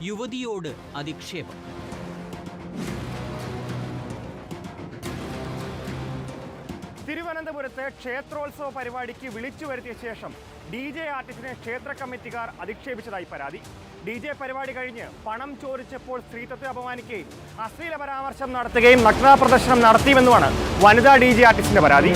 യുവതിയോട് അധിക്ഷേപം. തിരുവനന്തപുരത്ത് ക്ഷേത്രോത്സവ പരിപാടിക്ക് വിളിച്ചു വരുത്തിയ ശേഷം DJ ആർട്ടിസ്റ്റിനെ ക്ഷേത്ര കമ്മിറ്റിക്കാർ അധിക്ഷേപിച്ചതായി പരാതി. DJ പരിപാടി കഴിഞ്ഞ് പണം ചോദിച്ചപ്പോൾ സ്ത്രീത്വത്തെ അപമാനിക്കുകയും അശ്ലീല പരാമർശം നടത്തുകയും നഗ്ന പ്രദർശനം നടത്തിയെന്നുമാണ് വനിതാ DJ ആർട്ടിസ്റ്റിന്റെ പരാതി.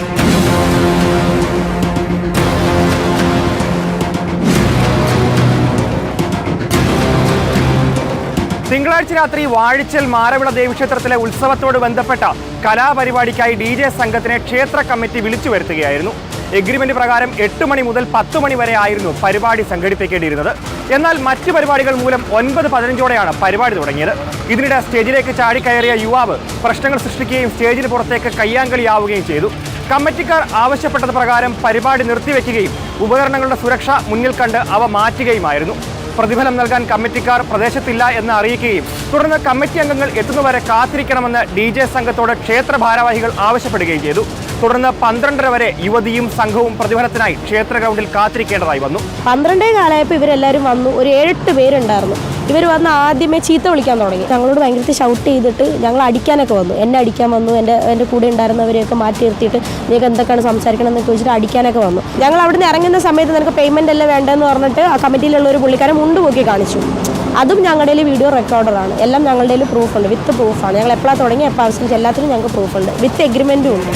തിങ്കളാഴ്ച രാത്രി വാഴിച്ചൽ മാരവിള ദേവീക്ഷേത്രത്തിലെ ഉത്സവത്തോട് ബന്ധപ്പെട്ട കലാപരിപാടിക്കായി DJ സംഘത്തിനെ ക്ഷേത്ര കമ്മിറ്റി വിളിച്ചു വരുത്തുകയായിരുന്നു. എഗ്രിമെന്റ് പ്രകാരം 8 മണി മുതൽ 10 മണി വരെ ആയിരുന്നു പരിപാടി സംഘടിപ്പിക്കേണ്ടിയിരുന്നത്. എന്നാൽ മറ്റ് പരിപാടികൾ മൂലം 9:15ഓടെയാണ് പരിപാടി തുടങ്ങിയത്. ഇതിനിടെ സ്റ്റേജിലേക്ക് ചാടിക്കയറിയ യുവാവ് പ്രശ്നങ്ങൾ സൃഷ്ടിക്കുകയും സ്റ്റേജിന് പുറത്തേക്ക് കയ്യാങ്കളിയാവുകയും ചെയ്തു. കമ്മിറ്റിക്കാർ ആവശ്യപ്പെട്ടത് പ്രകാരം പരിപാടി നിർത്തിവെക്കുകയും ഉപകരണങ്ങളുടെ സുരക്ഷ മുന്നിൽ കണ്ട് അവ മാറ്റുകയുമായിരുന്നു. പ്രതിഫലം നൽകാൻ കമ്മിറ്റിക്കാർ പ്രദേശത്തില്ല എന്ന് അറിയിക്കുകയും തുടർന്ന് കമ്മിറ്റി അംഗങ്ങൾ എത്തുന്നവരെ കാത്തിരിക്കണമെന്ന് DJ സംഘത്തോട് ക്ഷേത്ര ഭാരവാഹികൾ ആവശ്യപ്പെടുകയും ചെയ്തു. തുടർന്ന് 12:30 വരെ യുവതിയും സംഘവും പ്രതിഫലത്തിനായി ക്ഷേത്ര ഗ്രൗണ്ടിൽ കാത്തിരിക്കേണ്ടതായി വന്നു. 12 കാലമായപ്പോൾ ഇവരെല്ലാവരും വന്നു. ഒരു 7-8 പേരുണ്ടായിരുന്നു. ഇവർ വന്ന് ആദ്യമേ ചീത്ത വിളിക്കാൻ തുടങ്ങി. ഞങ്ങളോട് ഭയങ്കര ഷൗട്ട് ചെയ്തിട്ട് ഞങ്ങൾ അടിക്കാനൊക്കെ വന്നു. എന്നെ അടിക്കാൻ വന്നു. എൻ്റെ കൂടെ ഉണ്ടായിരുന്നവരെയൊക്കെ മാറ്റി നിർത്തിയിട്ട് നിങ്ങൾക്ക് എന്തൊക്കെയാണ് സംസാരിക്കണം എന്നൊക്കെ വെച്ചിട്ട് അടിക്കാനൊക്കെ വന്നു. ഞങ്ങൾ അവിടെ നിന്ന് ഇറങ്ങുന്ന സമയത്ത് നിനക്ക് പേയ്മെൻ്റ് അല്ലേ വേണ്ടതെന്ന് പറഞ്ഞിട്ട് ആ കമ്മിറ്റിയിലുള്ള ഒരു പുള്ളിക്കാരൻ മുണ്ട് പൊക്കി കാണിച്ചു. അതും ഞങ്ങളുടെ വീഡിയോ റെക്കോർഡറാണ്. എല്ലാം ഞങ്ങളുടെ പ്രൂഫുണ്ട്, വിത്ത് പ്രൂഫാണ്. ഞങ്ങൾ എപ്പോഴാണ് തുടങ്ങി എപ്പോൾ അവസാനിച്ച് എല്ലാത്തിനും ഞങ്ങൾക്ക് പ്രൂഫുണ്ട്, വിത്ത് എഗ്രിമെൻറ്റും ഉണ്ട്.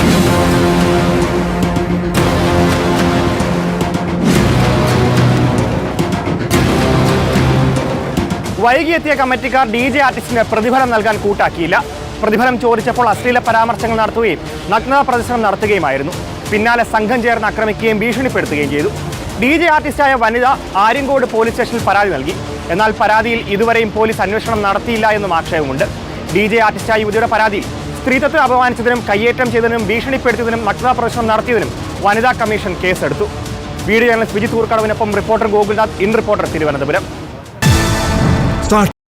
വൈകിയെത്തിയ കമ്മിറ്റിക്കാർ DJ ആർട്ടിസ്റ്റിന് പ്രതിഫലം നൽകാൻ കൂട്ടാക്കിയില്ല. പ്രതിഫലം ചോദിച്ചപ്പോൾ അശ്ലീല പരാമർശങ്ങൾ നടത്തുകയും നഗ്ന പ്രദർശനം നടത്തുകയുമായിരുന്നു. പിന്നാലെ സംഘം ചേർന്ന് ആക്രമിക്കുകയും ഭീഷണിപ്പെടുത്തുകയും ചെയ്തു. DJ ആർട്ടിസ്റ്റായ വനിത ആര്യങ്കോട് പോലീസ് സ്റ്റേഷനിൽ പരാതി നൽകി. എന്നാൽ പരാതിയിൽ ഇതുവരെയും പോലീസ് അന്വേഷണം നടത്തിയില്ല എന്നും ആക്ഷേപമുണ്ട്. DJ ആർട്ടിസ്റ്റായ യുവതിയുടെ പരാതിയിൽ സ്ത്രീത്വത്തെ അപമാനിച്ചതിനും കയ്യേറ്റം ചെയ്തതിനും ഭീഷണിപ്പെടുത്തിയതിനും നഗ്ന പ്രദർശനം നടത്തിയതിനും വനിതാ കമ്മീഷൻ കേസെടുത്തു. വീഡിയോ ജേർണലിസ്റ്റ് വിജിത് ഊർക്കടവിനൊപ്പം reporter Gokulnath, in Reporter, Thiruvananthapuram.